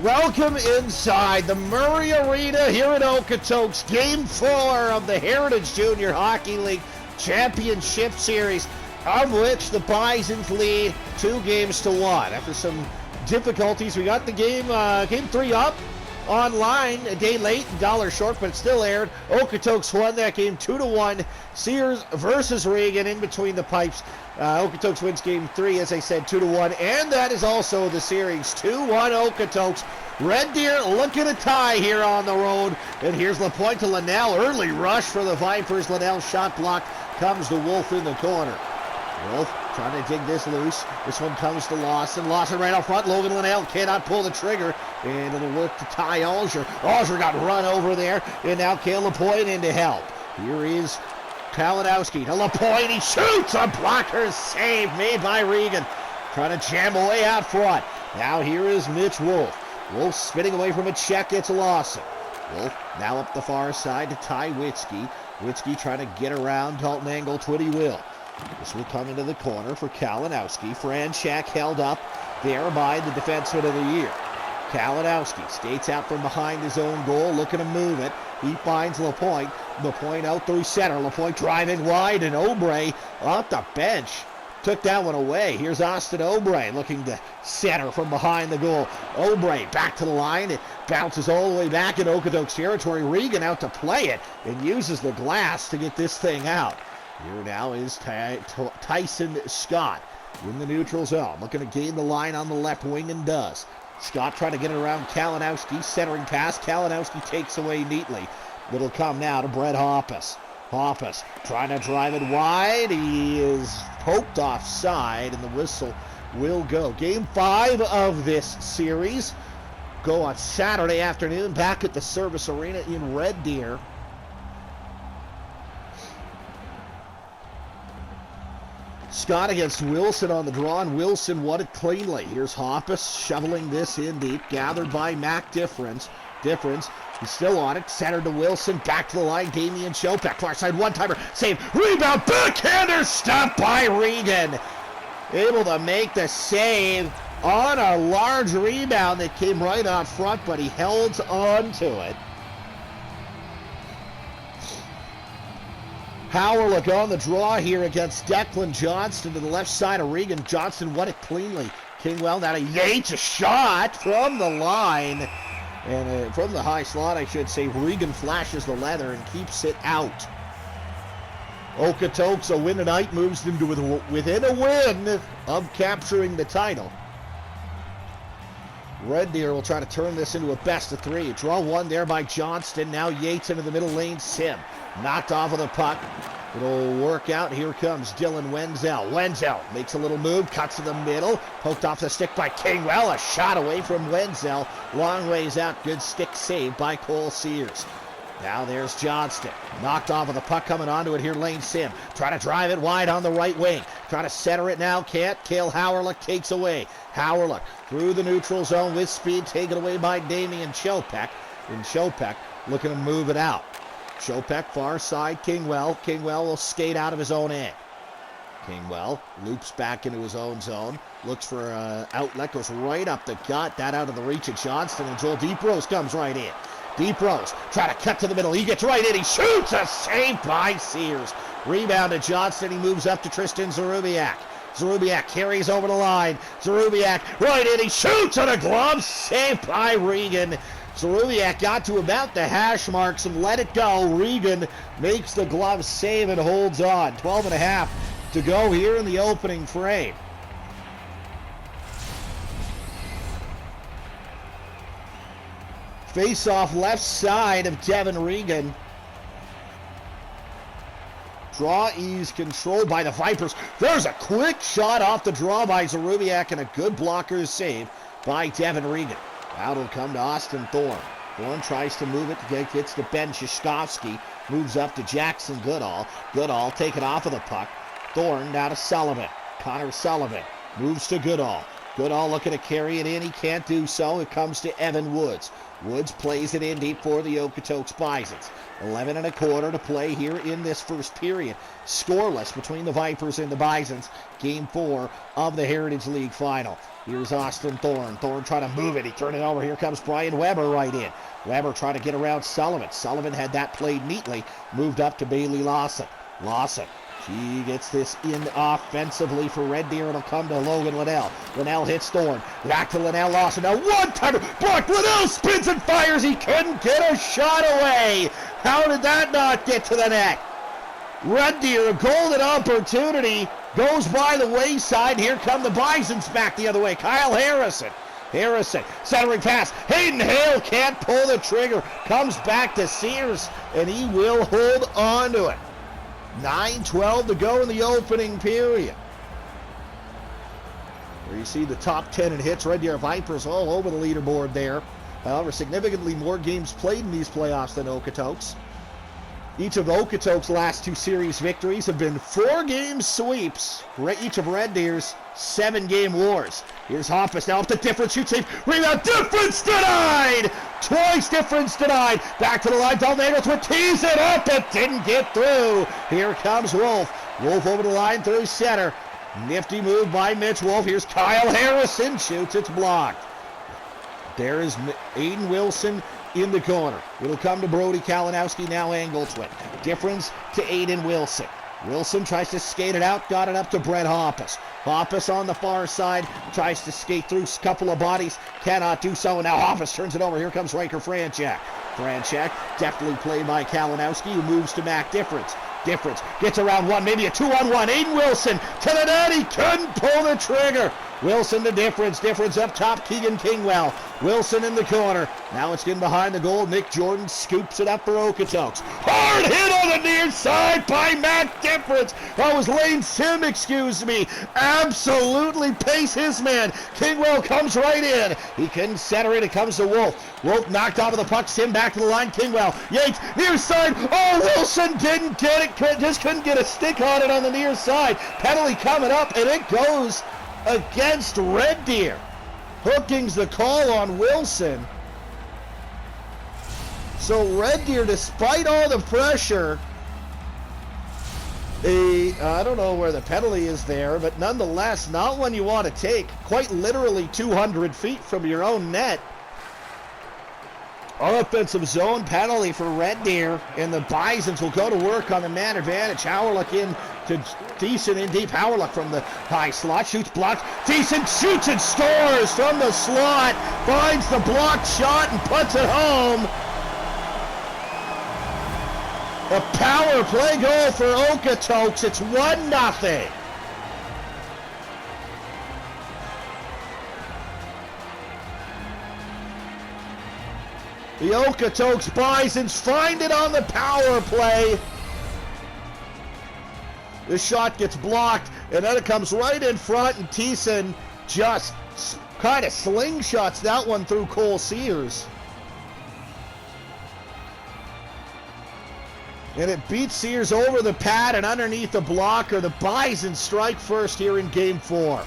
Welcome inside the Murray Arena here at Okotoks. Game 4 of the Heritage Junior Hockey League Championship Series, of which the Bisons lead 2-1. After some difficulties, we got the game 3 up online a day late, $1 short, but it still aired. Okotoks won that game 2-1. Sears versus Regan in between the pipes. Okotoks wins game 3, as I said, 2-1, and that is also the series. 2-1 Okotoks. Red Deer looking to tie here on the road, and here's LaPointe to Linnell. Early rush for the Vipers. Linnell shot block. Comes to Wolf in the corner. Wolf trying to dig this loose. This one comes to Lawson. Lawson right out front. Logan Linnell cannot pull the trigger, and it'll work to Ty Alger. Alger got run over there, and now Cale LaPointe in to help. Here is Kalinowski to LaPointe. He shoots a blocker save made by Regan. Trying to jam away out front. Now here is Mitch Wolf. Wolf spinning away from a check. It's Lawson. Wolf now up the far side to Ty Witzke. Witzke trying to get around Dalton Angle. Twitty will. This will come into the corner for Kalinowski. Franchak held up there by the defenseman of the year. Kalinowski skates out from behind his own goal, looking to move it. He finds LaPointe. LaPointe out through center. LaPointe driving wide, and Obrey off the bench took that one away. Here's Austin Obrey looking to center from behind the goal. Obrey back to the line. It bounces all the way back in Okotoks territory. Regan out to play it and uses the glass to get this thing out. Here now is Tyson Scott in the neutral zone, looking to gain the line on the left wing, and does. Scott trying to get it around Kalinowski, centering pass. Kalinowski takes away neatly. It'll come now to Brett Hoppus. Hoppus trying to drive it wide. He is poked offside, and the whistle will go. Game 5 of this series go on Saturday afternoon back at the Service Arena in Red Deer. Scott against Wilson on the draw, and Wilson won it cleanly. Here's Hoppus shoveling this in deep, gathered by Mac Difference. He's still on it, centered to Wilson, back to the line, Damian Chopek, far side, one-timer, save, rebound, backhander, stopped by Regan. Able to make the save on a large rebound that came right out front, but he held on to it. Howerlick on the draw here against Declan Johnston to the left side of Regan. Johnston won it cleanly. Kingwell now to Yates, a shot from the line. And from the high slot, I should say. Regan flashes the leather and keeps it out. Okotoks, a win tonight, moves them to within a win of capturing the title. Red Deer will try to turn this into a best-of-3. Draw one there by Johnston. Now Yates into the middle lane. Sim knocked off of the puck. It'll work out. Here comes Dylan Wenzel. Wenzel makes a little move, cuts to the middle. Poked off the stick by Kingwell. A shot away from Wenzel. Long ways out. Good stick save by Cole Sears. Now there's Johnston. Knocked off of the puck, coming onto it here, Lane Sim. Trying to drive it wide on the right wing. Trying to center it now, can't. Cale Howerlick takes away. Howerlick through the neutral zone with speed, taken away by Damian Chopek. And Chopek looking to move it out. Chopek far side, Kingwell. Kingwell will skate out of his own end. Kingwell loops back into his own zone. Looks for an outlet, goes right up the gut. That out of the reach of Johnston, and Joel Deeprose comes right in. Deeprose trying to cut to the middle. He gets right in. He shoots, a save by Sears. Rebound to Johnston. He moves up to Tristan Zarubiak. Zarubiak carries over the line. Zarubiak right in. He shoots, and a glove save by Regan. Zarubiak got to about the hash marks and let it go. Regan makes the glove save and holds on. 12.5 to go here in the opening frame. Face-off left side of Devin Regan. Draw ease controlled by the Vipers. There's a quick shot off the draw by Zarubiak, and a good blocker save by Devin Regan. Out will come to Austin Thorne. Thorne tries to move it, gets to Ben Shishkovsky. Moves up to Jackson Goodall. Goodall taken off of the puck. Thorne now to Sullivan. Connor Sullivan moves to Goodall. Goodall looking to carry it in. He can't do so. It comes to Evan Woods. Woods plays it in deep for the Okotoks Bisons. 11 and a quarter to play here in this first period. Scoreless between the Vipers and the Bisons. Game 4 of the Heritage League Final. Here's Austin Thorne. Thorne trying to move it. He turned it over. Here comes Brian Weber right in. Weber trying to get around Sullivan. Sullivan had that played neatly. Moved up to Bailey Lawson. Lawson. She gets this in offensively for Red Deer. It'll come to Logan Linnell. Linnell hits Thorne. Back to Linnell Lawson. Now one-timer. Blocked. Linnell spins and fires. He couldn't get a shot away. How did that not get to the net? Red Deer, a golden opportunity, goes by the wayside. Here come the Bisons back the other way. Kyle Harrison. Harrison, centering pass. Hayden Hale can't pull the trigger. Comes back to Sears, and he will hold on to it. 9:12 to go in the opening period. There you see the top 10 in hits. Red Deer Vipers all over the leaderboard there. However, significantly more games played in these playoffs than Okotoks. Each of Okotoks' last 2 series victories have been 4-game sweeps. Each of Red Deer's 7-game wars. Here's Hoppus now up to Difference. Shoots safe. Rebound. Difference denied. Twice Difference denied. Back to the line. Dalton Egglesworth tees it up. It didn't get through. Here comes Wolf. Wolf over the line through center. Nifty move by Mitch Wolf. Here's Kyle Harrison. Shoots. It's blocked. There is Aiden Wilson in the corner. It'll come to Brody Kalinowski, now Angleswit. Difference to Aiden Wilson. Wilson tries to skate it out, got it up to Brett Hoppus. Hoppus on the far side, tries to skate through a couple of bodies, cannot do so, and now Hoppus turns it over. Here comes Riker Franchak. Franchak, deftly played by Kalinowski, who moves to Mac Difference. Difference gets around one, maybe a 2-on-1. Aiden Wilson to the net, he couldn't pull the trigger. Wilson to Difference. Difference up top, Keegan Kingwell. Wilson in the corner. Now it's in behind the goal. Nick Jordan scoops it up for Okotoks. Hard hit on the near side by Matt Difference. That was Lane Sim, excuse me. Absolutely pace his man. Kingwell comes right in. He can center it. It comes to Wolf. Wolf knocked off of the puck. Sim back to the line. Kingwell. Yates, near side. Oh, Wilson didn't get it. Just couldn't get a stick on it on the near side. Penalty coming up, and it goes against Red Deer. Hooking's the call on Wilson. So Red Deer, despite all the pressure, I don't know where the penalty is there, but nonetheless, not one you want to take. Quite literally 200 feet from your own net. Offensive zone penalty for Red Deer, and the Bisons will go to work on the man advantage. Howerluck in to Thiessen in deep. Howerluck from the high slot, shoots, blocks. Thiessen shoots and scores from the slot, finds the blocked shot and puts it home. A power play goal for Okotoks. It's 1-0. The Okotoks Bisons find it on the power play. The shot gets blocked, and then it comes right in front, and Thiessen just kind of slingshots that one through Cole Sears. And it beats Sears over the pad and underneath the blocker. The Bisons strike first here in Game 4.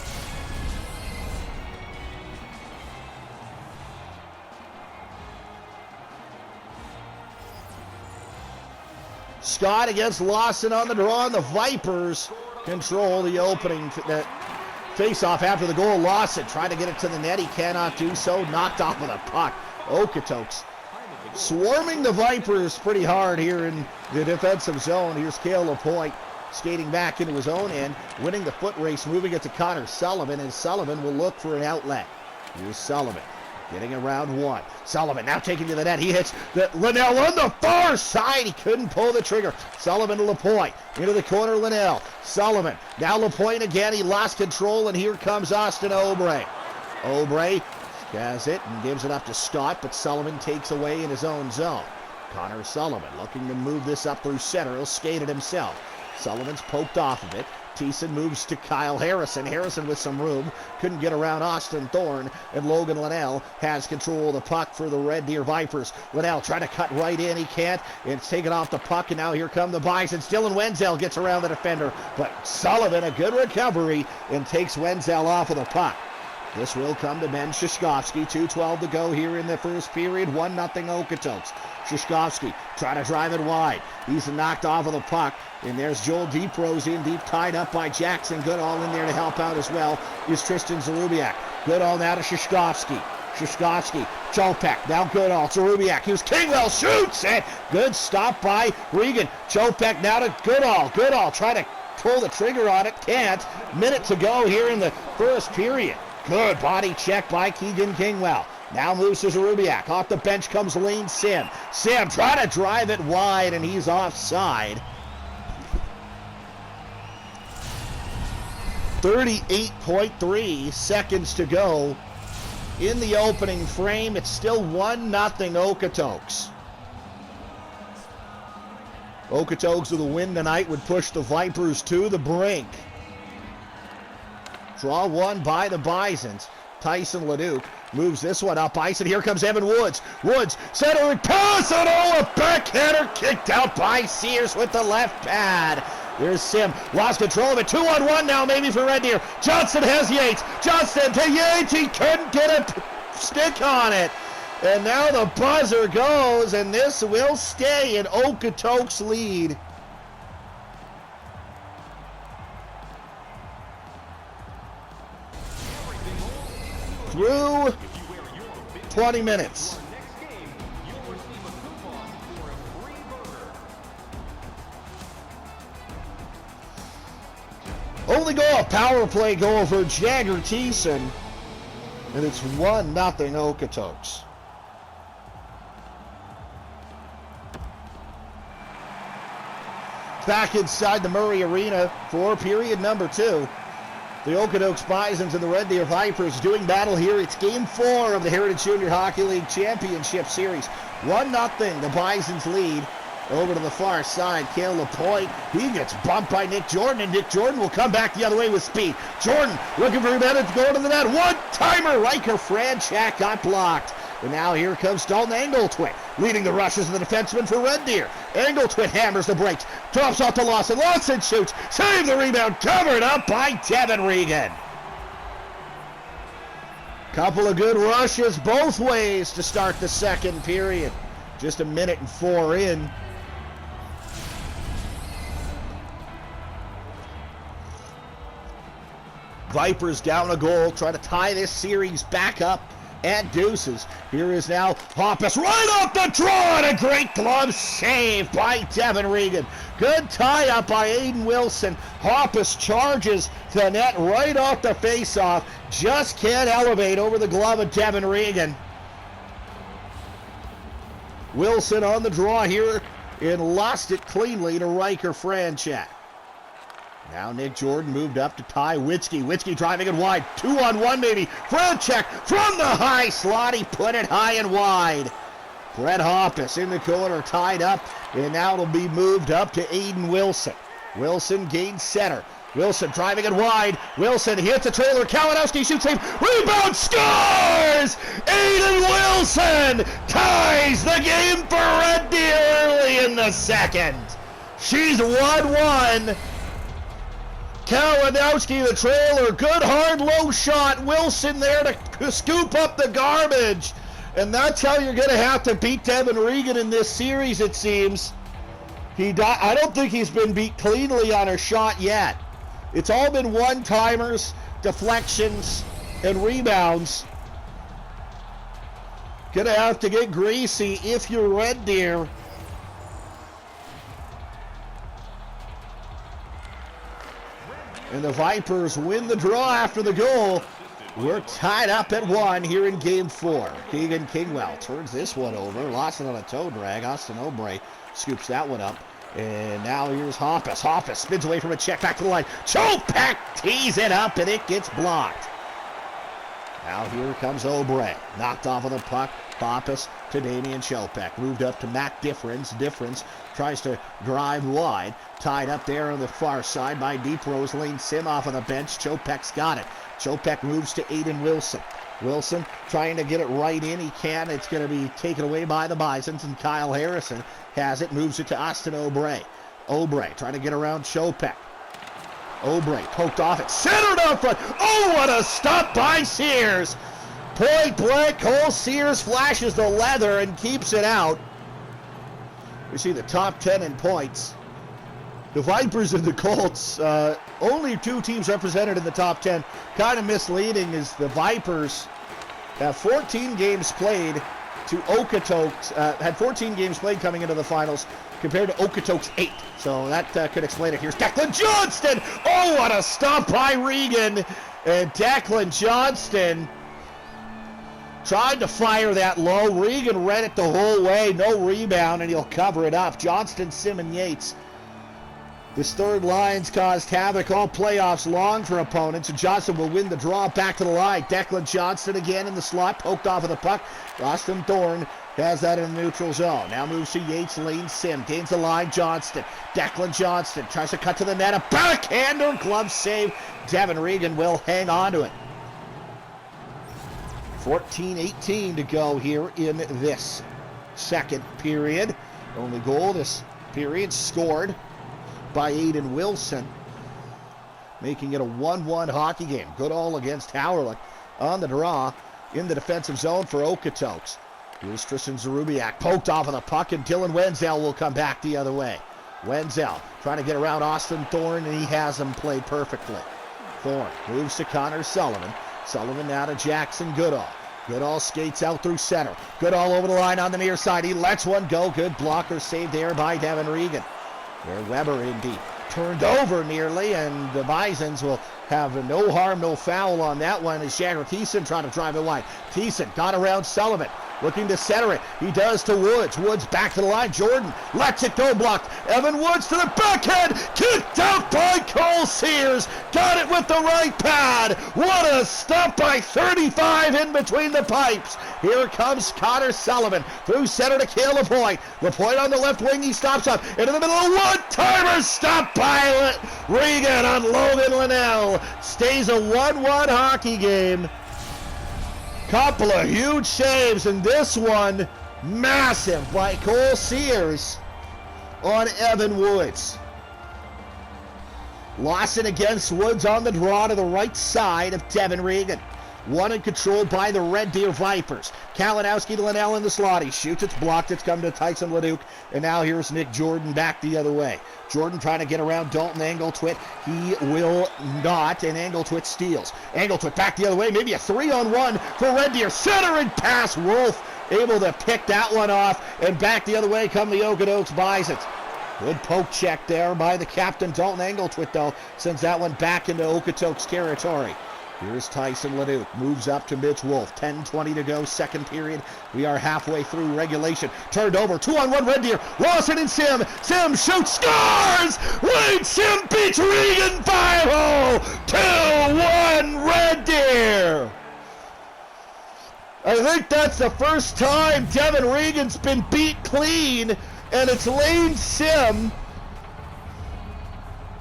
Scott against Lawson on the draw, and the Vipers control the opening face-off after the goal. Lawson trying to get it to the net. He cannot do so. Knocked off with a puck. Okotoks swarming the Vipers pretty hard here in the defensive zone. Here's Cale LaPointe skating back into his own end, winning the foot race, moving it to Connor Sullivan, and Sullivan will look for an outlet. Here's Sullivan. Getting around one. Sullivan now taking to the net. He hits Linnell on the far side. He couldn't pull the trigger. Sullivan to LaPointe. Into the corner, Linnell. Sullivan. Now LaPointe again. He lost control, and here comes Austin Obrey. Obrey has it and gives it up to Scott, but Sullivan takes away in his own zone. Connor Sullivan looking to move this up through center. He'll skate it himself. Sullivan's poked off of it. Thiessen moves to Kyle Harrison. Harrison with some room. Couldn't get around Austin Thorne. And Logan Linnell has control of the puck for the Red Deer Vipers. Linnell trying to cut right in. He can't. It's taken off the puck, and now here come the Bisons. Dylan Wenzel gets around the defender. But Sullivan, a good recovery, and takes Wenzel off of the puck. This will come to Ben Shishkovsky. 2:12 to go here in the first period. 1-0 Okotoks. Shishkovsky trying to drive it wide. He's knocked off of the puck. And there's Joel Deeprose in deep, tied up by Jackson. Goodall in there to help out as well is Tristan Zarubiak. Goodall now to Shishkovsky. Shishkovsky, Chopek, now Goodall, Zarubiak. Here's Kingwell, shoots it. Good stop by Regan. Chopek now to Goodall. Goodall trying to pull the trigger on it. Can't. Minute to go here in the first period. Good body check by Keegan Kingwell. Now moves to Zarubiak. Off the bench comes Lane Sim. Sim trying to drive it wide, and he's offside. 38.3 seconds to go in the opening frame. It's still 1-0 Okotoks. Okotoks with a win tonight would push the Vipers to the brink. Draw one by the Bisons. Tyson Leduc moves this one up ice, and here comes Evan Woods. Woods centering pass, and a backhander kicked out by Sears with the left pad. Here's Sim, lost control of it. 2-on-1 now maybe for Red Deer. Johnson has Yates. Johnson to Yates, he couldn't get a stick on it. And now the buzzer goes, and this will stay in Okotoks' lead. Through 20 minutes. Only goal, power play goal for Jagger Thiessen. And it's 1-0 Okotoks. Back inside the Murray Arena for period number 2. The Okotoks Bisons and the Red Deer Vipers doing battle here. It's Game 4 of the Heritage Junior Hockey League Championship Series. 1-0, the Bisons lead. Over to the far side, Cale Lapointe. He gets bumped by Nick Jordan, and Nick Jordan will come back the other way with speed. Jordan looking for a minute to go to the net. One-timer, Riker Franchak got blocked. And now here comes Dalton Engletwit, leading the rushes of the defenseman for Red Deer. Engletwit hammers the brakes, drops off to Lawson. Lawson shoots, save the rebound, covered up by Devin Regan. Couple of good rushes both ways to start the second period. Just 1:04 in. Vipers down a goal, try to tie this series back up at deuces. Here is now Hoppus right off the draw, and a great glove save by Devin Regan. Good tie-up by Aiden Wilson. Hoppus charges the net right off the face-off. Just can't elevate over the glove of Devin Regan. Wilson on the draw here and lost it cleanly to Riker Franchak. Now Nick Jordan moved up to tie Witzke. Witzke driving it wide. 2-on-1 maybe. Franchak from the high slot. He put it high and wide. Brett Hoppus in the corner tied up, and now it'll be moved up to Aiden Wilson. Wilson gains center. Wilson driving it wide. Wilson hits a trailer. Kalinowski shoots save. Rebound, scores! Aiden Wilson ties the game for Red Deer early in the second. She's 1-1. Kalinowski, the trailer. Good hard low shot. Wilson there to scoop up the garbage. And that's how you're going to have to beat Devin Regan in this series, it seems. I don't think he's been beat cleanly on a shot yet. It's all been one-timers, deflections, and rebounds. Gonna have to get greasy if you're Red Deer. And the Vipers win the draw after the goal. We're tied up at 1 here in Game 4. Keegan Kingwell turns this one over. Lost it on a toe drag. Austin Obrey scoops that one up. And now here's Hoppus. Hoppus spins away from a check back to the line. Chopek tees it up, and it gets blocked. Now here comes Obrey. Knocked off of the puck. Hoppus to Damian Chopek. Moved up to Matt Difference. Difference tries to drive wide. Tied up there on the far side by Deep Rose. Lane Sim off on the bench. Chopek's got it. Chopek moves to Aiden Wilson. Wilson trying to get it right in. He can. It's going to be taken away by the Bisons, and Kyle Harrison has it. Moves it to Austin Obrey. Obrey trying to get around Chopek. Obrey poked off it, centered out front. Oh, what a stop by Sears. Point blank, Cole Sears flashes the leather and keeps it out. We see the top 10 in points. The Vipers and the Colts, only two teams represented in the top 10. Kind of misleading as the Vipers have 14 games played to Okotoks, had 14 games played coming into the finals compared to Okotoks 8. So that could explain it. Here's Declan Johnston. Oh, what a stop by Regan. And Declan Johnston tried to fire that low. Regan read it the whole way. No rebound, and he'll cover it up. Johnston, Simon, Yates. His third lines caused havoc all playoffs long for opponents, and Johnson will win the draw back to the line. Declan Johnston again in the slot, poked off of the puck. Austin Thorne has that in the neutral zone. Now moves to Yates, Lane Sim, gains the line, Johnston. Declan Johnston tries to cut to the net, a backhander, glove save. Devin Regan will hang on to it. 14-18 to go here in this second period. Only goal this period scored by Aiden Wilson, making it a 1-1 hockey game. Goodall against Howerlick on the draw in the defensive zone for Okotoks. Here's Tristan Zarubiak, poked off of the puck, and Dylan Wenzel will come back the other way. Wenzel trying to get around Austin Thorne, and he has him played perfectly. Thorne moves to Connor Sullivan. Sullivan now to Jackson Goodall. Goodall skates out through center. Goodall over the line on the near side. He lets one go. Good blocker saved there by Devin Regan. Where Weber indeed turned over nearly, and the Bisons will have no harm, no foul on that one as Jagger Thiessen trying to drive it wide. Thiessen got around Sullivan, looking to center it. He does to Woods. Woods back to the line. Jordan lets it go, blocked. Evan Woods to the backhand, kicked out by Cole Sears. Got it with the right pad. What a stop by 35 in between the pipes. Here comes Connor Sullivan through center to Cale Lapointe. Lapointe on the left wing, he stops up. Into the middle, a one-timer stop by Regan on Logan Linnell. Stays a 1-1 hockey game. Couple of huge saves, and this one massive by Cole Sears on Evan Woods. Lawson against Woods on the draw to the right side of Devin Regan. Won and controlled by the Red Deer Vipers. Kalinowski to Linnell in the slot. He shoots, it's blocked, it's come to Tyson Leduc. And now here's Nick Jordan back the other way. Jordan trying to get around Dalton Angletwit. He will not, and Angletwit steals. Angletwit back the other way, maybe a 3-on-1 for Red Deer. Center and pass, Wolf able to pick that one off. And back the other way come the Okotoks Bisons. Good poke check there by the captain, Dalton Angletwit, though, sends that one back into Okotoks territory. Here's Tyson Leduc, moves up to Mitch Wolf. 10:20 to go, second period. We are halfway through regulation. Turned over, 2-on-1 Red Deer. Lawson and Sim. Sim shoots, scores! Wade Sim beats Regan 5-0. 2-1 Red Deer. I think that's the first time Devin Regan's been beat clean, and it's Lane Sim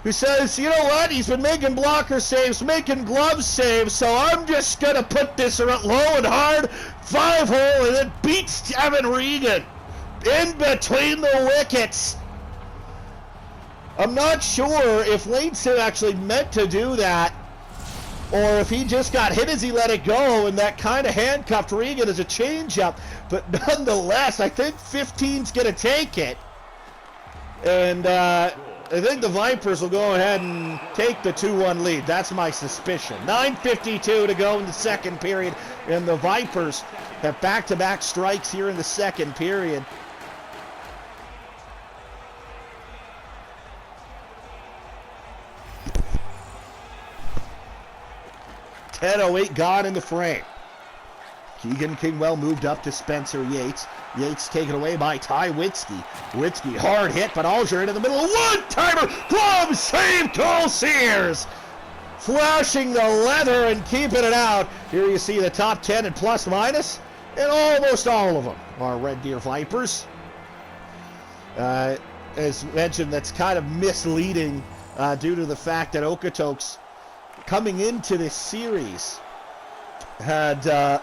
who says, you know what, he's been making blocker saves, making glove saves, so I'm just going to put this low and hard, 5-hole, and it beats Devin Regan in between the wickets. I'm not sure if Lane Sim actually meant to do that, or if he just got hit as he let it go, and that kind of handcuffed Regan as a changeup. But nonetheless, I think 15's going to take it. And I think the Vipers will go ahead and take the 2-1 lead. That's my suspicion. 9:52 to go in the second period, and the Vipers have back-to-back strikes here in the second period. .10:08 gone in the frame. Keegan Kingwell moved up to Spencer Yates. Yates taken away by Ty Witzke. Witzke hard hit, but Alger into the middle. One-timer, glove save, Cole Sears. Flashing the leather and keeping it out. Here you see the top 10 in plus minus, and almost all of them are Red Deer Vipers. As mentioned, that's kind of misleading due to the fact that Okotoks, coming into this series, had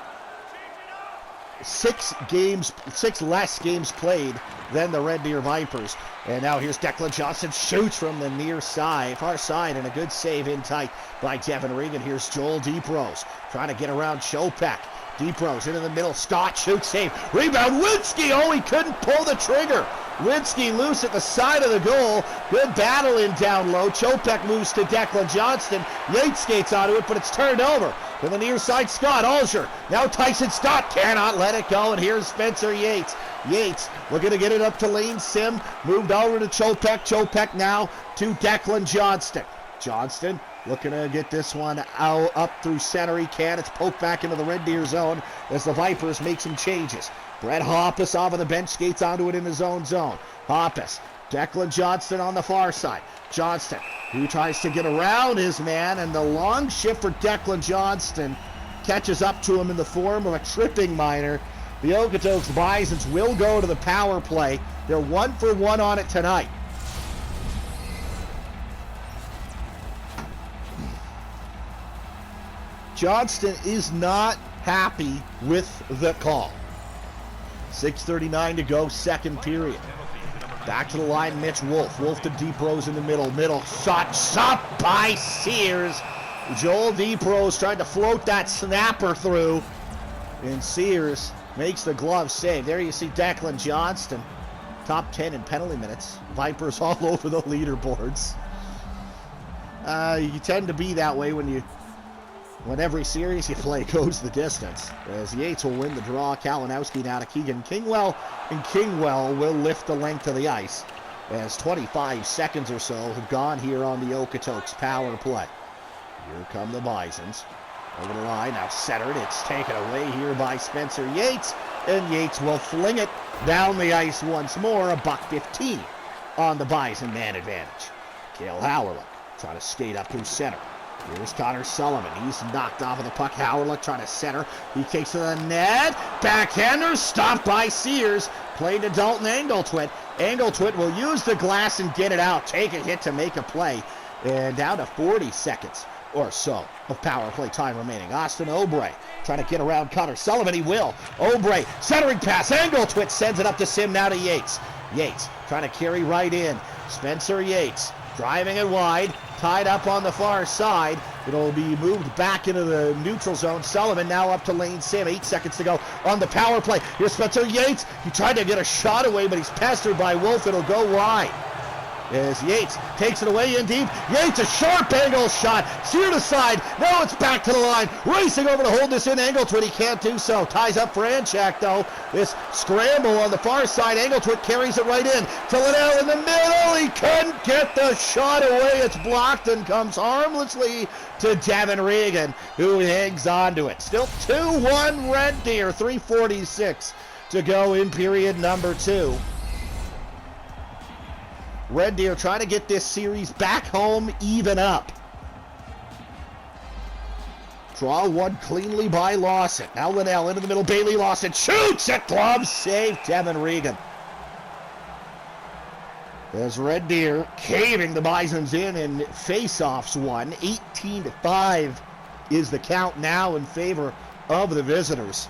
six less games played than the Red Deer Vipers. And now here's Declan Johnson, shoots from the near side, far side, and a good save in tight by Devin Regan. Here's Joel Deeprose trying to get around Chopek. Deeprose into the middle, Scott shoots, save, rebound, Winsky, oh, he couldn't pull the trigger. Winsky loose at the side of the goal. Good battle in down low. Chopek moves to Declan Johnston. Yates skates onto it, but it's turned over. To the near side, Scott Alger. Now Tyson Scott cannot let it go, and here's Spencer Yates. Yates looking to get it up to Lane Sim. Moved over to Chopek. Chopek now to Declan Johnston. Johnston looking to get this one out up through center. He can. It's poked back into the Red Deer zone as the Vipers make some changes. Brett Hoppus off of the bench, skates onto it in his own zone. Hoppus, Declan Johnston on the far side. Johnston, who tries to get around his man, and the long shift for Declan Johnston catches up to him in the form of a tripping minor. The Okotoks Bisons will go to the power play. They're 1 for 1 on it tonight. Johnston is not happy with the call. 6:39 to go, second period. Back to the line, Mitch Wolf. Wolf to Deeprose in the middle. Middle shot by Sears. Joel Deeprose tried to float that snapper through, and Sears makes the glove save. There you see Declan Johnston, top 10 in penalty minutes. Vipers all over the leaderboards. You tend to be that way when every series you play goes the distance. As Yates will win the draw, Kalinowski now to Keegan Kingwell, and Kingwell will lift the length of the ice as 25 seconds or so have gone here on the Okotoks power play. Here come the Bisons. Over the line, now centered. It's taken away here by Spencer Yates, and Yates will fling it down the ice once more. $1:15 on the Bison man advantage. Cale Howerlock trying to skate up through center. Here's Connor Sullivan. He's knocked off of the puck. Howerlock trying to center. He takes to the net. Backhander stopped by Sears. Played to Dalton Angletwit. Angletwit will use the glass and get it out. Take a hit to make a play. And down to 40 seconds or so of power play time remaining. Austin Obrey trying to get around Connor Sullivan. He will. Obrey centering pass. Angletwit sends it up to Sim, now to Yates. Yates trying to carry right in. Spencer Yates driving it wide. Tied up on the far side. It'll be moved back into the neutral zone. Sullivan now up to Lane Sim. 8 seconds to go on the power play. Here's Spencer Yates. He tried to get a shot away, but he's pestered by Wolf. It'll go wide. As Yates takes it away in deep. Yates, a sharp angle shot. Steered aside. Now it's back to the line. Racing over to hold this in. Angletwit, he can't do so. Ties up for Anchak, though. This scramble on the far side. Angletwit carries it right in to Liddell in the middle. He couldn't get the shot away. It's blocked and comes harmlessly to Devin Regan, who hangs on to it. Still 2-1 Red Deer. 3:46 to go in period number 2. Red Deer trying to get this series back home, even up. Draw one cleanly by Lawson. Now Linnell into the middle. Bailey Lawson shoots it. Glove save. Devin Regan. As Red Deer caving the Bisons in face-offs won. 18-5 is the count now in favor of the visitors.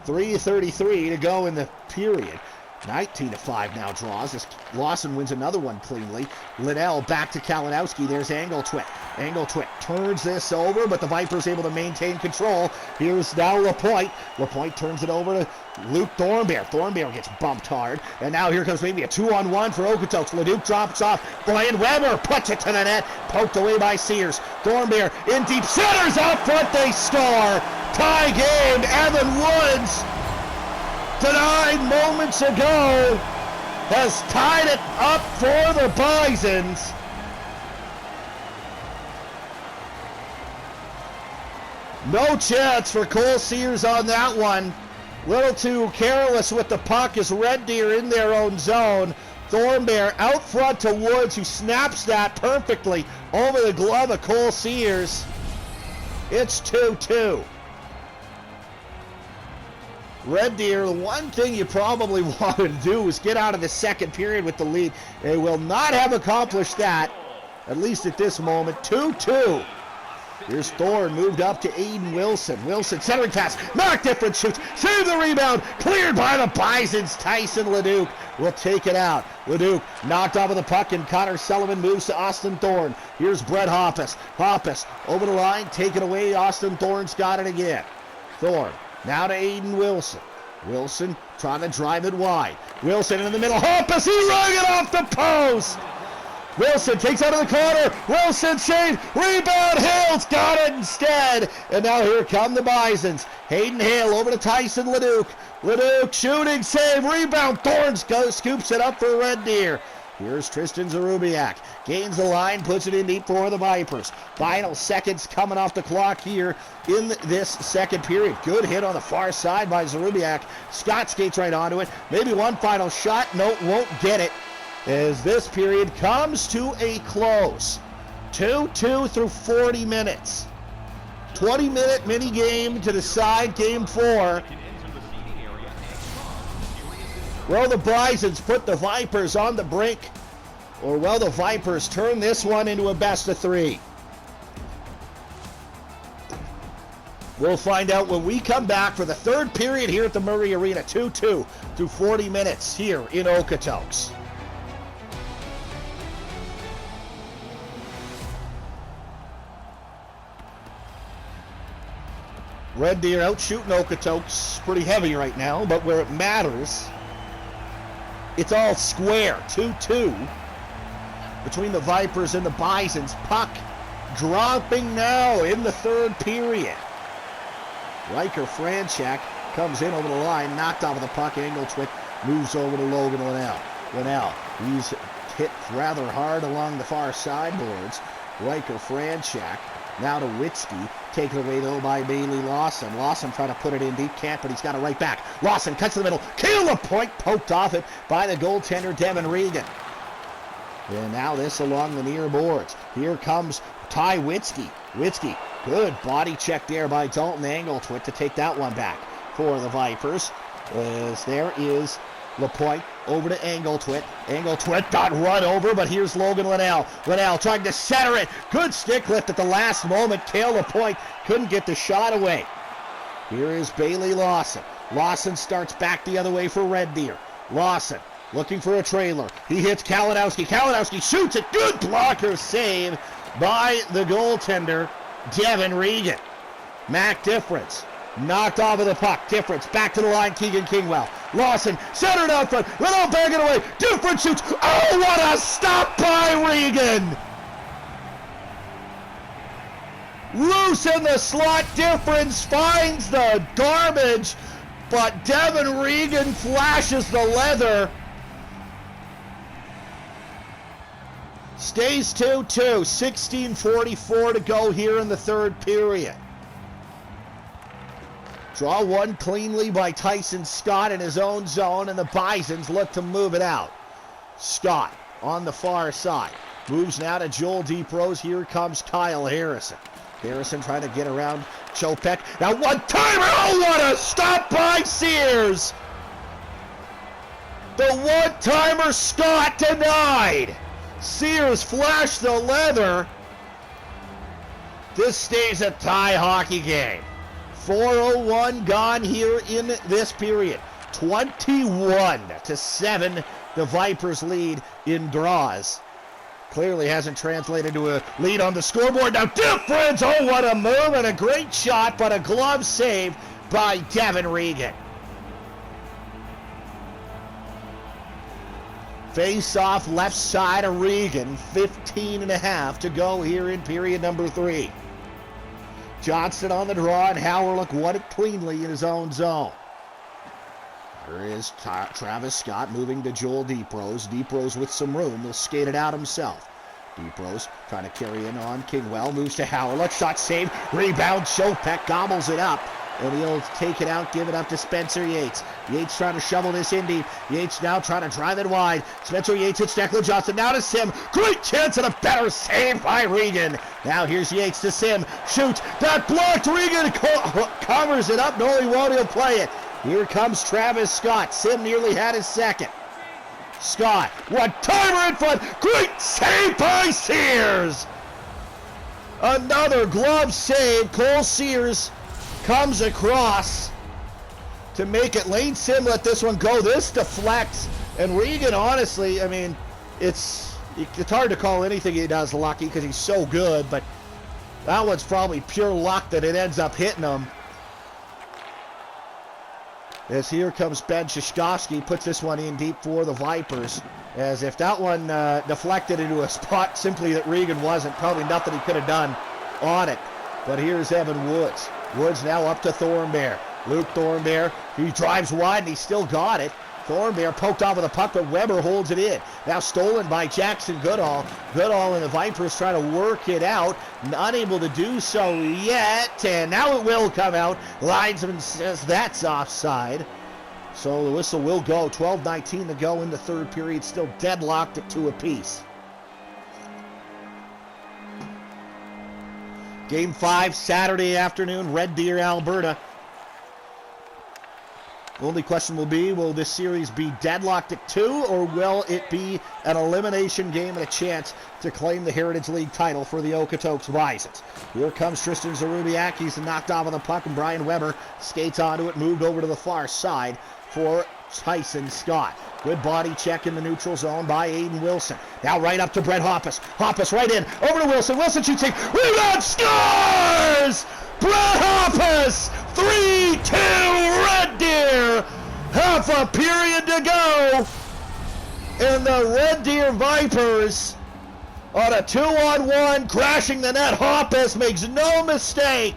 3:33 to go in the period. 19-5 now draws as Lawson wins another one cleanly. Liddell back to Kalinowski. There's Angletwit. Angletwit turns this over, but the Vipers able to maintain control. Here's now Lapointe. Lapointe turns it over to Luke Thornbear. Thornbear gets bumped hard. And now here comes maybe a 2-on-1 for Okotoks. Leduc drops off. Brian Weber puts it to the net. Poked away by Sears. Thornbear in deep. Centers out front. They score. Tie game. Evan Woods, denied moments ago, has tied it up for the Bisons. No chance for Cole Sears on that one. Little too careless with the puck as Red Deer in their own zone. Thornbear out front to Woods, who snaps that perfectly over the glove of Cole Sears. It's 2-2. Red Deer, the one thing you probably wanted to do was get out of the second period with the lead. They will not have accomplished that, at least at this moment. 2-2. Here's Thorne, moved up to Aiden Wilson. Wilson, centering pass, knock difference, shoots, save the rebound, cleared by the Bisons. Tyson Leduc will take it out. Leduc knocked off of the puck, and Connor Sullivan moves to Austin Thorne. Here's Brett Hoppus. Hoppus over the line, taken away. Austin Thorne's got it again. Thorne now to Aiden Wilson. Wilson trying to drive it wide. Wilson in the middle. Hoppus, he rung it off the post. Wilson takes out of the corner. Wilson save. Rebound. Hale's got it instead. And now here come the Bisons. Hayden Hale over to Tyson Leduc. Leduc shooting, save, rebound. Thorne scoops it up for Red Deer. Here's Tristan Zarubiak. Gains the line, puts it in deep for the Vipers. Final seconds coming off the clock here in this second period. Good hit on the far side by Zarubiak. Scott skates right onto it. Maybe one final shot. No, won't get it, as this period comes to a close. 2-2 through 40 minutes. 20-minute mini game to decide game 4. Will the Bisons put the Vipers on the brink, or will the Vipers turn this one into a best of 3? We'll find out when we come back for the third period here at the Murray Arena. 2-2 through 40 minutes here in Okotoks. Red Deer out shooting Okotoks pretty heavy right now, but where it matters, it's all square. 2-2 between the Vipers and the Bisons. Puck dropping now in the third period. Riker Franchak comes in over the line, knocked off of the puck. Engletwick moves over to Logan Linnell. Linnell, he's hit rather hard along the far sideboards. Riker Franchak now to Witzke, taken away though by Bailey Lawson. Lawson trying to put it in deep, can't, but he's got it right back. Lawson cuts to the middle, Kale LaPointe poked off it by the goaltender Devin Regan. And now this along the near boards. Here comes Ty Witzke. Witzke, good body check there by Dalton Engletwick to take that one back for the Vipers. As there is LaPointe over to Engletwick. Engletwick got run over, but here's Logan Linnell. Linnell trying to center it. Good stick lift at the last moment. Kale LaPointe couldn't get the shot away. Here is Bailey Lawson. Lawson starts back the other way for Red Deer. Lawson looking for a trailer. He hits Kalinowski. Kalinowski shoots it. Good blocker save by the goaltender, Devin Regan. Mac Difference knocked off of the puck. Difference back to the line. Keegan Kingwell. Lawson centered out front. Little bag it away. Difference shoots. Oh, what a stop by Regan. Loose in the slot. Difference finds the garbage, but Devin Regan flashes the leather. Stays 2-2. 16:44 to go here in the third period. Draw one cleanly by Tyson Scott in his own zone, and the Bisons look to move it out. Scott on the far side. Moves now to Joel Deeprose. Here comes Kyle Harrison. Harrison trying to get around Chopek. Now one-timer. Oh, what a stop by Sears. The one-timer Scott denied. Sears flashed the leather. This stays a tie hockey game. 4:01 gone here in this period. 21-7, the Vipers lead in draws. Clearly hasn't translated to a lead on the scoreboard. Now Difference, oh, what a move and a great shot, but a glove save by Devin Regan. Face off left side of Regan, 15.5 to go here in period number 3. Johnston on the draw, and Howerlock won it cleanly in his own zone. There is Travis Scott moving to Joel Deeprose. Deeprose with some room will skate it out himself. Deeprose trying to carry in on Kingwell. Moves to Howerlock. Shot saved. Rebound. Chopek gobbles it up. And he'll take it out, give it up to Spencer Yates. Yates trying to shovel this in deep. Yates now trying to drive it wide. Spencer Yates hits Declan Johnson. Now to Sim. Great chance and a better save by Regan. Now here's Yates to Sim. Shoots. That blocked. Regan covers it up. No, he won't. He'll play it. Here comes Travis Scott. Sim nearly had his second. Scott. One-timer in front. Great save by Sears. Another glove save. Cole Sears comes across to make it. Lane Sim let this one go. This deflects. And Regan, honestly, I mean, it's hard to call anything he does lucky because he's so good, but that one's probably pure luck that it ends up hitting him. As here comes Ben Shishkovsky, puts this one in deep for the Vipers. As if that one deflected into a spot simply that Regan wasn't, probably nothing he could have done on it. But here's Evan Woods. Woods now up to Thornbear. Luke Thornbear, he drives wide and he still got it. Thornbear poked off with a puck, but Weber holds it in. Now stolen by Jackson Goodall. Goodall and the Vipers trying to work it out. Unable to do so yet. And now it will come out. Linesman says that's offside. So the whistle will go. 12:19 to go in the third period. Still deadlocked at 2 apiece. Game 5, Saturday afternoon, Red Deer, Alberta. The only question will be, will this series be deadlocked at 2, or will it be an elimination game and a chance to claim the Heritage League title for the Okotoks Bisons? Here comes Tristan Zarubiak. He's knocked off of the puck, and Brian Weber skates onto it, moved over to the far side for Tyson Scott. Good body check in the neutral zone by Aiden Wilson. Now right up to Brett Hoppus. Hoppus right in, over to Wilson. Wilson shoots it. Rebound, scores! Brett Hoppus! 3-2 Red Deer! Half a period to go. And the Red Deer Vipers on a 2-on-1, crashing the net. Hoppus makes no mistake.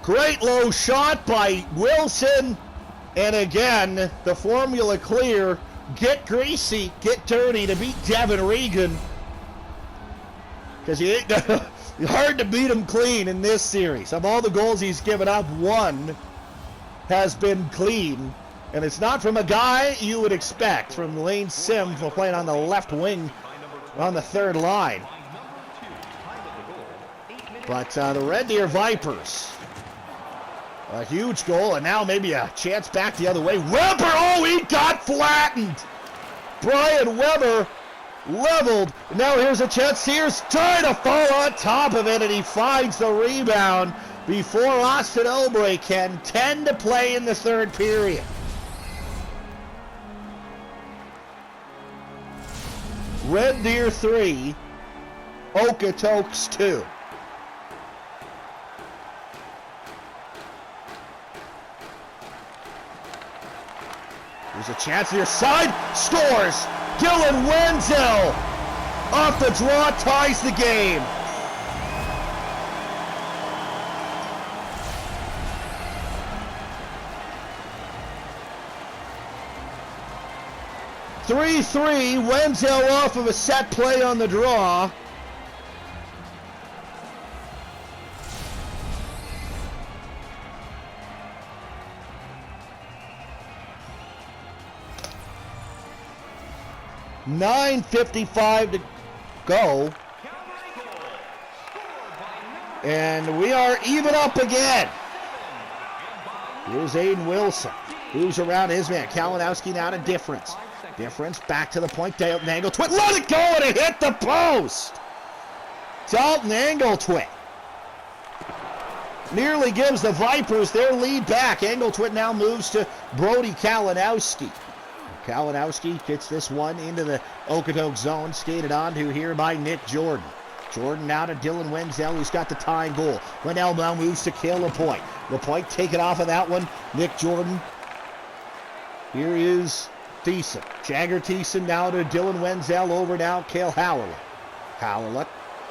Great low shot by Wilson. And again, the formula clear. Get greasy, get dirty to beat Devin Regan. Because he ain't hard to beat him clean in this series. Of all the goals he's given up, one has been clean. And it's not from a guy you would expect, from Lane Sim playing on the left wing on the third line. But the Red Deer Vipers, a huge goal, and now maybe a chance back the other way. Weber, oh, he got flattened. Brian Weber leveled. Now here's a chance. Sears trying to fall on top of it, and he finds the rebound before Austin Obrey can. 10 to play in the third period. Red Deer 3, Okotoks 2. There's a chance near side, scores! Dylan Wenzel off the draw, ties the game. (3-3), Wenzel off of a set play on the draw. .9:55 to go. And we are even up again. Here's Aiden Wilson. Moves around his man. Kalinowski now to Difference. Difference back to the point. Dalton Angletwit. Let it go, and it hit the post. Dalton Angletwit nearly gives the Vipers their lead back. Angletwit now moves to Brody Kalinowski. Kalinowski gets this one into the Okotoks zone, skated on to here by Nick Jordan. Jordan now to Dylan Wenzel, who's got the tying goal. Wenzel now moves to Cale Lapointe. Lapointe taking off of that one. Nick Jordan. Here is Thiessen. Jagger Thiessen now to Dylan Wenzel, over now Cale Howlerlet. Howlerlet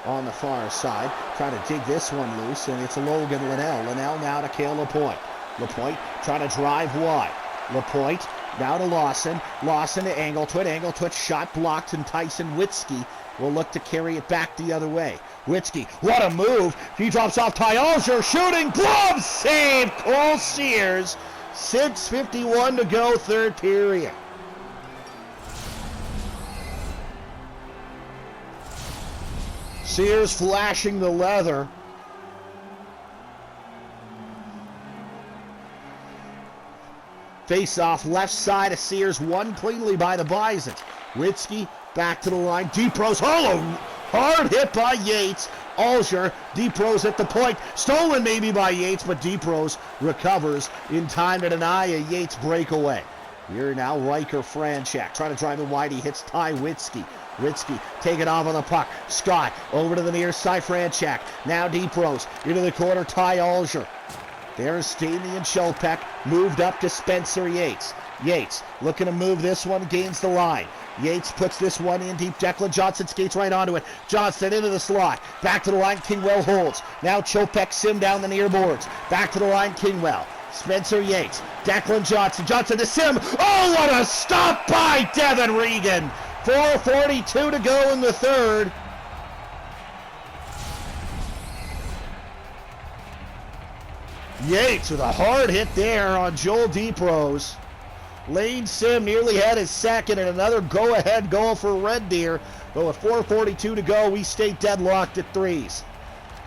on the far side, trying to dig this one loose, and it's Logan Linnell. Linnell now to Cale Lapointe. Lapointe trying to drive wide. Lapointe now to Lawson. Lawson to Angletwit. Angletwit shot blocked, and Tyson Witzke will look to carry it back the other way. Witzke, what a move. He drops off Ty Alger, shooting, glove save, Cole Sears. 6:51 to go, third period. Sears flashing the leather. Face off left side of Sears, won cleanly by the Bisons. Witzke Back to the line. Deep Rose. Oh, hard hit by Yates. Alger. Deep Rose at the point. Stolen maybe by Yates, but Deep Rose recovers in time to deny a Yates breakaway. Here now Riker Franchak trying to drive it wide. He hits Ty Witzke. Witzke taking off on the puck. Scott over to the near side. Franchak. Now Deep Rose into the corner. Ty Alger. There's Damian Chopek. Moved up to Spencer Yates. Yates looking to move this one. Gains the line. Yates puts this one in deep. Declan Johnson skates right onto it. Johnson into the slot. Back to the line. Kingwell holds. Now Chopek sim down the near boards. Back to the line. Kingwell. Spencer Yates. Declan Johnson. Johnson to sim. Oh, what a stop by Devin Regan. 4:42 to go in the third. Yates with a hard hit there on Joel Deep Rose. Lane Sim nearly had his second and another go-ahead goal for Red Deer. But with 4:42 to go, we stay deadlocked at threes.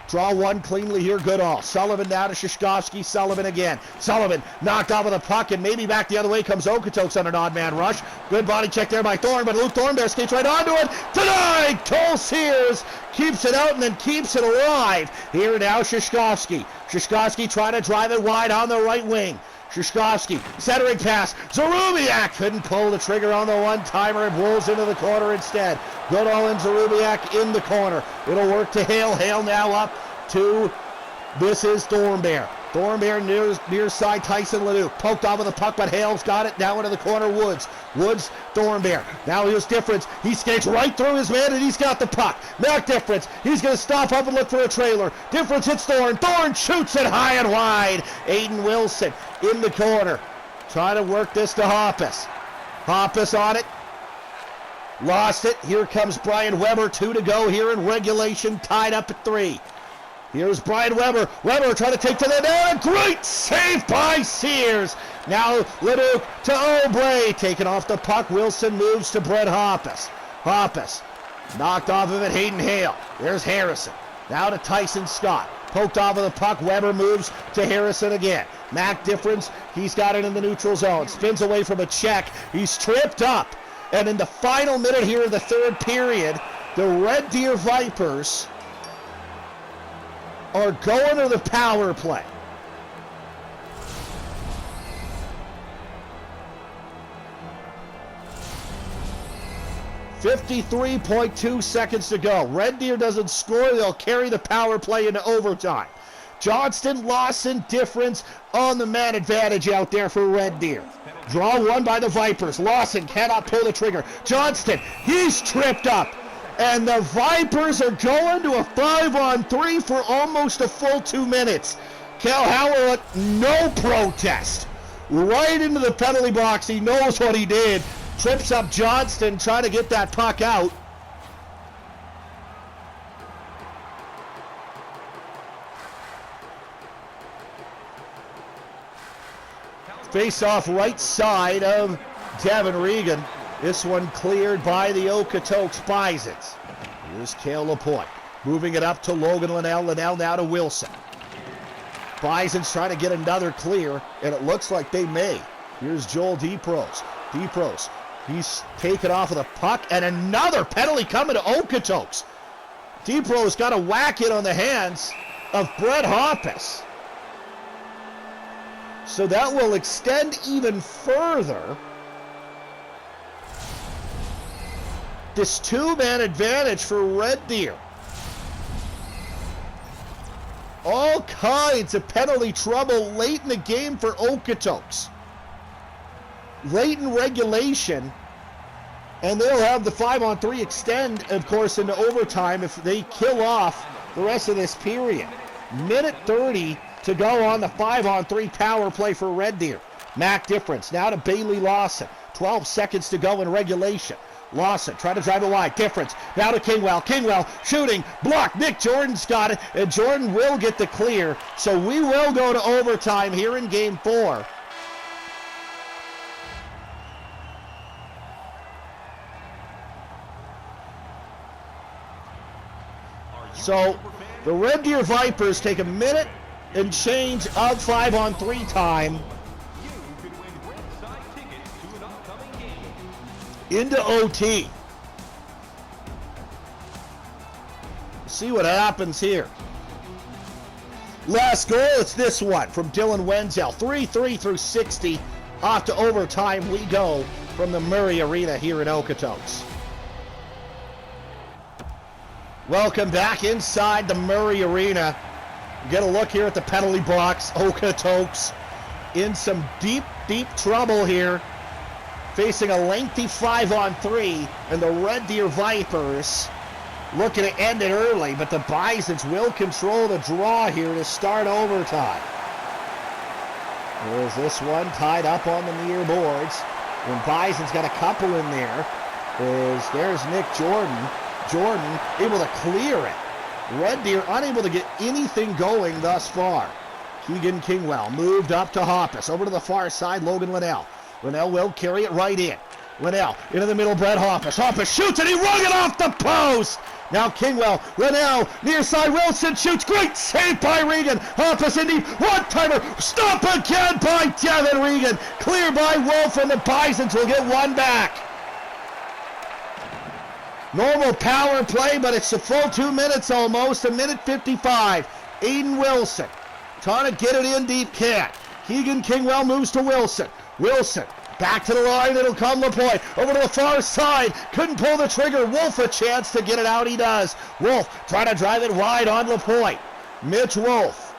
Draw one cleanly here, Goodall. Sullivan now to Shishkovsky. Sullivan again. Sullivan knocked off of the puck, and maybe back the other way comes Okotoks on an odd man rush. Good body check there by Thorne, but Luke Thornbear skates right onto it. Denied! Cole Sears keeps it out and then keeps it alive. Here now Shishkovsky. Shishkovsky trying to drive it wide on the right wing. Shishkovsky, centering pass. Zarubiak couldn't pull the trigger on the one-timer. It rolls into the corner instead. Goodall and Zarubiak in the corner. It'll work to Hale. Hale now up to, this is Thornbear. Thornbear near side, Tyson Leduc. Poked off of the puck, but Hale's got it. Now into the corner, Woods. Woods, Thornbear. Now here's Difference. He skates right through his man, and he's got the puck. Now Difference. He's going to stop up and look for a trailer. Difference hits Thorne. Thorne shoots it high and wide. Aiden Wilson in the corner. Trying to work this to Hoppus. Hoppus on it. Lost it. Here comes Brian Weber. 2 to go here in regulation. Tied up at 3. Here's Brian Weber. Weber trying to take to the net. Great save by Sears. Now Leduc to Obrey. Taking off the puck. Wilson moves to Brett Hoppus. Hoppus knocked off of it. Hayden Hale. There's Harrison. Now to Tyson Scott. Poked off of the puck. Weber moves to Harrison again. Mac Difference. He's got it in the neutral zone. Spins away from a check. He's tripped up. And in the final minute here of the third period, the Red Deer Vipers are going to the power play. .2 seconds to go. Red Deer doesn't score. They'll carry the power play into overtime. Johnston, Lawson, Difference on the man advantage out there for Red Deer. Draw one by the Vipers. Lawson cannot pull the trigger. Johnston, he's tripped up. And the Vipers are going to a 5-on-3 for almost a full 2 minutes. Cal Howard, no protest. Right into the penalty box. He knows what he did. Trips up Johnston trying to get that puck out. Face off right side of Devin Regan. This one cleared by the Okotoks Bisons. Here's Cale Lapointe. Moving it up to Logan Linnell. Linnell now to Wilson. Bisons trying to get another clear, and it looks like they may. Here's Joel Deeprose. Deeprose, he's taken off of the puck, and another penalty coming to Okotoks. Deeprose got a whack it on the hands of Brett Hoppus. So that will extend even further this 2-man advantage for Red Deer. All kinds of penalty trouble late in the game for Okotoks. Late in regulation, and they'll have the 5-on-3 extend, of course, into overtime if they kill off the rest of this period. Minute 30 to go on the 5-on-3 power play for Red Deer. Mac Difference now to Bailey Lawson. 12 seconds to go in regulation. Lawson trying to drive it wide. Difference now to Kingwell. Kingwell shooting. Block. Nick Jordan's got it. And Jordan will get the clear. So we will go to overtime here in game 4. So the Red Deer Vipers take a minute and change of 5-on-3 time into OT. See what happens here. Last goal, it's this one from Dylan Wenzel. 3-3 through 60. Off to overtime we go from the Murray Arena here in Okotoks. Welcome back inside the Murray Arena. Get a look here at the penalty box. Okotoks in some deep, deep trouble here. Facing a lengthy 5-on-3, and the Red Deer Vipers looking to end it early, but the Bisons will control the draw here to start overtime. There's this one tied up on the near boards. And Bison's got a couple in there. There's Nick Jordan. Jordan able to clear it. Red Deer unable to get anything going thus far. Keegan Kingwell moved up to Hoppus. Over to the far side, Logan Linnell. Linnell will carry it right in. Linnell into the middle, Brett Hoppus. Hoppus shoots and he wrung it off the post. Now Kingwell, Linnell, near side, Wilson shoots. Great save by Regan. Hoppus in deep, one-timer. Stop again by Devin Regan. Clear by Wolf, and the Bisons will get one back. Normal power play, but it's a full 2 minutes almost. 1:55. Aiden Wilson trying to get it in deep, can't. Keegan Kingwell moves to Wilson. Wilson back to the line, it'll come LaPointe. Over to the far side, couldn't pull the trigger. Wolf a chance to get it out, he does. Wolf trying to drive it wide on LaPointe. Mitch Wolf.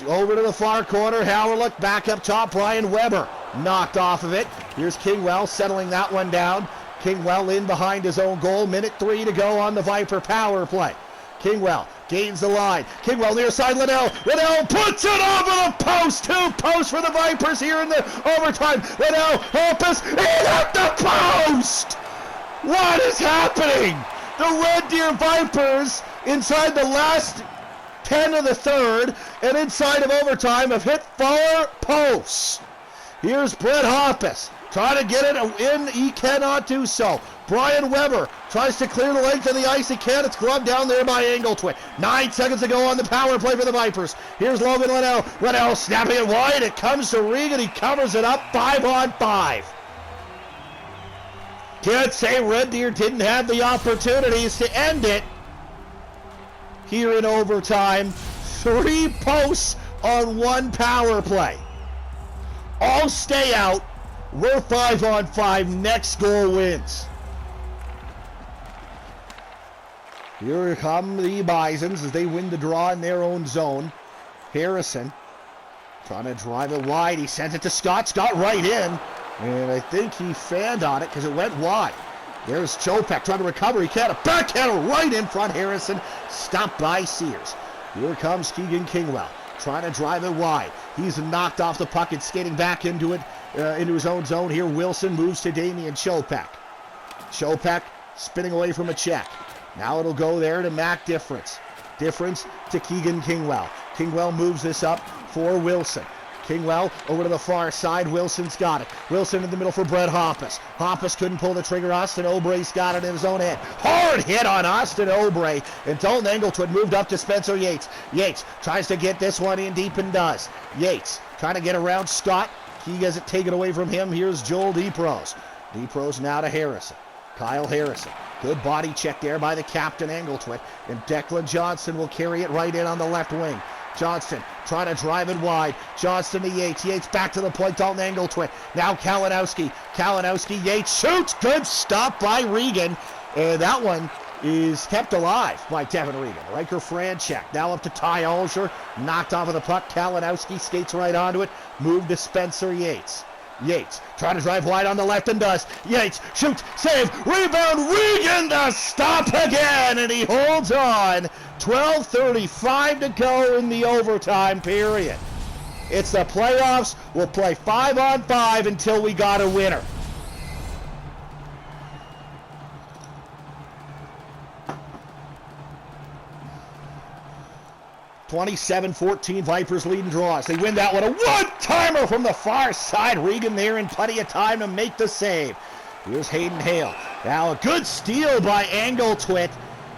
Over to the far corner, Howerlook back up top, Brian Weber knocked off of it. Here's Kingwell settling that one down. Kingwell in behind his own goal. 1:03 to go on the Viper power play. Kingwell gains the line. Kingwell near side, Linnell. Linnell puts it over the post. 2 posts for the Vipers here in the overtime. Linnell, Hoppus, in at the post! What is happening? The Red Deer Vipers, inside the last 10 of the third, and inside of overtime, have hit 4 posts. Here's Brett Hoppus. Trying to get it in, he cannot do so. Brian Weber tries to clear the length of the ice, he can. It's gloved down there by Angletwit. 9 seconds to go on the power play for the Vipers. Here's Logan Linnell. Linnell snapping it wide, it comes to Regan, he covers it up, 5-on-5. Can't say Red Deer didn't have the opportunities to end it here in overtime. 3 posts on 1 power play. All stay out. We're 5-on-5. Next goal wins. Here come the Bisons as they win the draw in their own zone. Harrison trying to drive it wide. He sends it to Scott. Scott right in. And I think he fanned on it because it went wide. There's Chopek trying to recover. He can't. A backhand right in front. Harrison stopped by Sears. Here comes Keegan Kingwell trying to drive it wide. He's knocked off the puck and skating back into it. Into his own zone here. Wilson moves to Damian Chopek. Chopek spinning away from a check. Now it'll go there to Mac Difference. Difference to Keegan Kingwell. Kingwell moves this up for Wilson. Kingwell over to the far side. Wilson's got it. Wilson in the middle for Brett Hoppus. Hoppus couldn't pull the trigger. Austin Obray's got it in his own head. Hard hit on Austin Obray. And Dalton Engletwood moved up to Spencer Yates. Yates tries to get this one in deep and does. Yates trying to get around Scott. He has it taken away from him. Here's Joel DePros. DePros now to Harrison. Kyle Harrison. Good body check there by the captain, Engletwood. And Declan Johnson will carry it right in on the left wing. Johnston trying to drive it wide. Johnston to Yates. Yates back to the point. Dalton Engletwood. Now Kalinowski. Kalinowski. Yates shoots. Good stop by Regan. And that one is kept alive by Devin Regan. Riker Franchek now up to Ty Alger. Knocked off of the puck. Kalinowski skates right onto it. Moved to Spencer Yates. Yates trying to drive wide on the left and does. Yates shoots, save, rebound, Regan the stop again, and he holds on. 12:35 to go in the overtime period. It's the playoffs. We'll play 5-on-5 until we got a winner. (27-14) Vipers lead and draws. They win that one. A one-timer from the far side. Regan there in plenty of time to make the save. Here's Hayden Hale. Now a good steal by Angletwit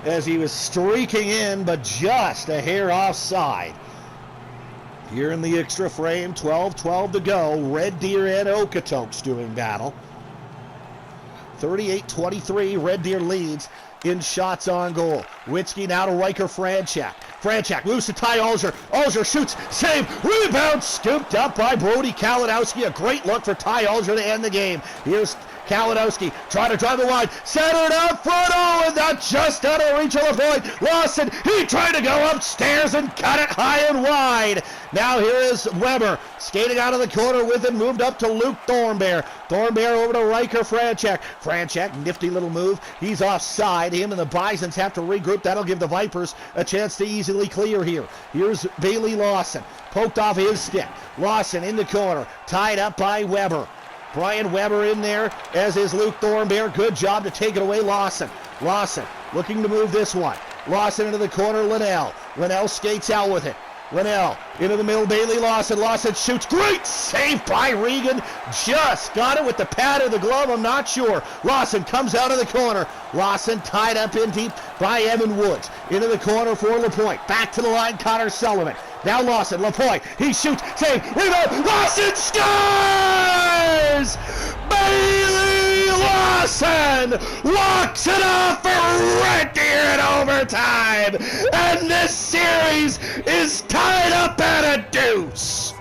as he was streaking in, but just a hair offside. Here in the extra frame, 12-12 to go. Red Deer and Okotoks doing battle. 38-23, Red Deer leads. in shots on goal. Witzke now to Riker Franchak. Franchak moves to Ty Alger. Alger shoots, save, rebound, scooped up by Brody Kalinowski. A great look for Ty Alger to end the game. Here's Kalinowski trying to drive the line, centered up front, oh, and that just out of reach of the point. Lawson, he tried to go upstairs and cut it high and wide. Now here is Weber, skating out of the corner with it, moved up to Luke Thornbear. Thornbear over to Riker Franchak. Franchak, nifty little move. He's offside. Him and the Bisons have to regroup. That'll give the Vipers a chance to easily clear here. Here's Bailey Lawson, poked off his stick. Lawson in the corner, tied up by Weber. Brian Weber in there, as is Luke Thornbear. Good job to take it away, Lawson. Lawson looking to move this one. Lawson into the corner, Linnell. Linnell skates out with it. Linnell into the middle, Bailey Lawson. Lawson shoots. Great save by Regan. Just got it with the pad of the glove, I'm not sure. Lawson comes out of the corner. Lawson tied up in deep by Evan Woods. Into the corner for LaPointe. Back to the line, Connor Sullivan. Now Lawson, LaPointe. He shoots. Save. Rebound. Lawson scores! Bailey Lawson walks it off for Red Deer in overtime. And this series is tied up at a deuce.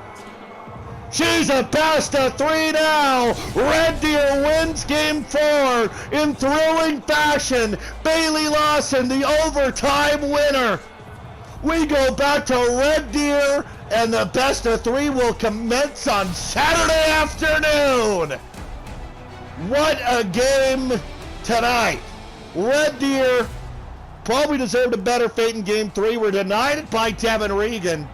She's a best of 3 now. Red Deer wins game 4 in thrilling fashion. Bailey Lawson, the overtime winner. We go back to Red Deer, and the best of 3 will commence on Saturday afternoon. What a game tonight. Red Deer probably deserved a better fate in game 3. We're denied it by Devin Regan.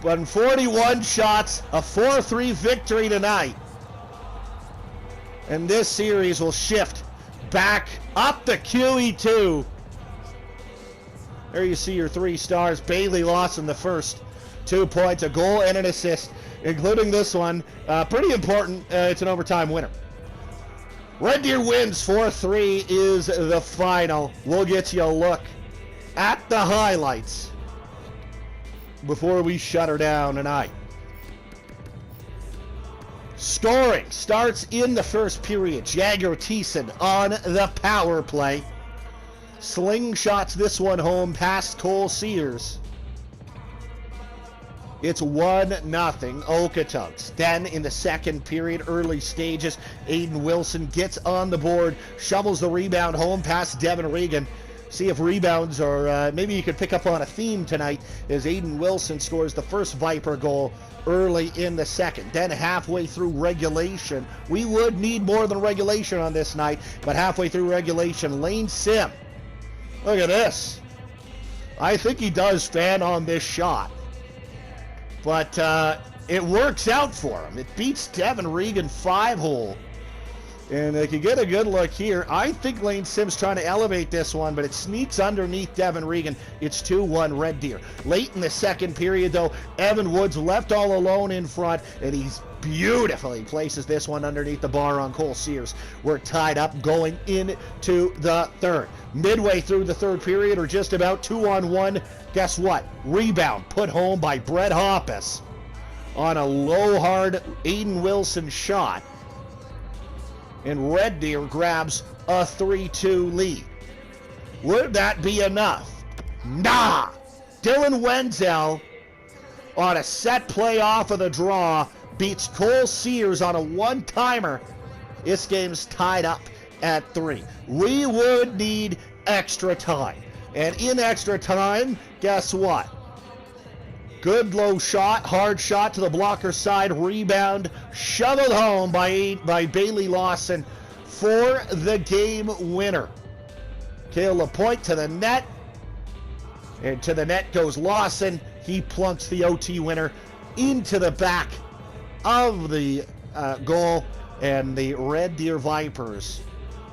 But in 41 shots, a 4-3 victory tonight. And this series will shift back up the QE2. There you see your 3 stars. Bailey Lawson, the first. 2 points, a goal, and an assist, including this one. Pretty important. It's an overtime winner. Red Deer wins 4-3 is the final. We'll get you a look at the highlights before we shut her down tonight. Scoring starts in the first period. Jagger Thiessen on the power play. Slingshots this one home past Cole Sears. It's 1-0 Okotoks. Then in the second period, early stages, Aiden Wilson gets on the board, shovels the rebound home past Devin Regan. See if rebounds are, maybe you could pick up on a theme tonight, as Aiden Wilson scores the first Viper goal early in the second. Then halfway through regulation, we would need more than regulation on this night, but halfway through regulation, Lane Sim. Look at this. I think he does fan on this shot. But it works out for him. It beats Devin Regan 5-hole. And they can get a good look here. I think Lane Sim's trying to elevate this one, but it sneaks underneath Devin Regan. It's 2-1 Red Deer. Late in the second period, though, Evan Woods left all alone in front, and he's beautifully places this one underneath the bar on Cole Sears. We're tied up going into the third. Midway through the third period, or just about 2-on-1, guess what? Rebound put home by Brett Hoppus on a low, hard Aiden Wilson shot. And Red Deer grabs a 3-2 lead. Would that be enough? Nah! Dylan Wenzel on a set play off of the draw beats Cole Sears on a one-timer. This game's tied up at 3. We would need extra time. And in extra time, guess what? Good low shot, hard shot to the blocker side, rebound, shoveled home by Bailey Lawson for the game winner. Cale LaPointe to the net, and to the net goes Lawson. He plunks the OT winner into the back of the goal, and the Red Deer Vipers,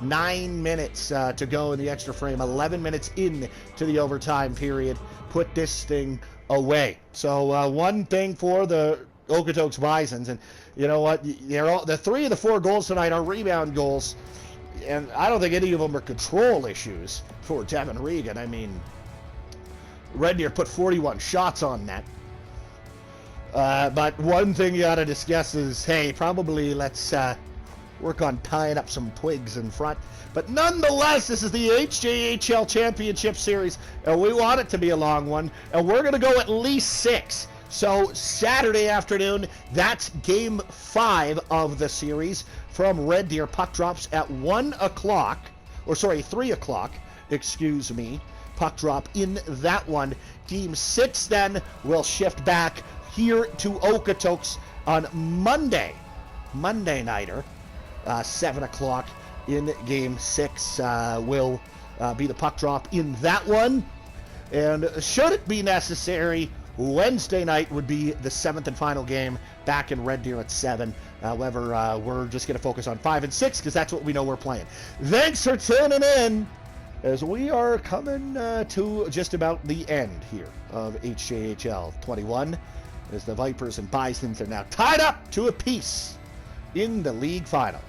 9 minutes to go in the extra frame, 11 minutes in to the overtime period, put this thing away. So one thing for the Okotoks Bisons, and you know what, the 3 of the 4 goals tonight are rebound goals, and I don't think any of them are control issues for Devin Regan. I mean, Red Deer put 41 shots on net. But one thing you ought to discuss is, hey, probably let's work on tying up some twigs in front. But nonetheless, this is the HJHL Championship Series, and we want it to be a long one, and we're going to go at least 6. So Saturday afternoon, that's Game 5 of the series from Red Deer. Puck drops at 1 o'clock, or sorry, 3 o'clock, excuse me. Puck drop in that one. Game 6 then will shift back here to Okotoks on Monday nighter, 7 o'clock in Game 6 will be the puck drop in that one. And should it be necessary, Wednesday night would be the 7th and final game back in Red Deer at 7. However, we're just going to focus on 5 and 6 because that's what we know we're playing. Thanks for tuning in as we are coming to just about the end here of HJHL 21 as the Vipers and Bisons are now tied up to a piece in the league final.